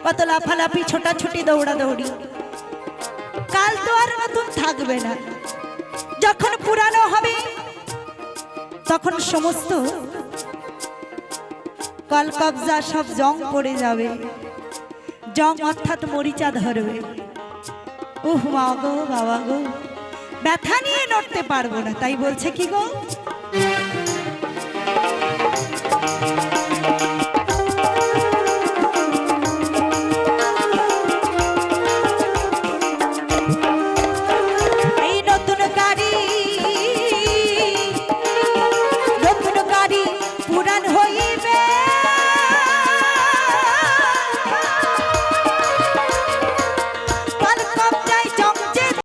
কত লাফালাফি ছোটাছুটি দৌড়াদৌড়ি। কাল তো আর নতুন থাকবে না, যখন পুরানো হবে তখন সমস্ত কলকবজা সব জং পড়ে যাবে, জং অর্থাৎ মরিচা ধরবে। উহ মা গো বাবা গো, ব্যথা নিয়ে নড়তে পারবো না, তাই বলছে কি গো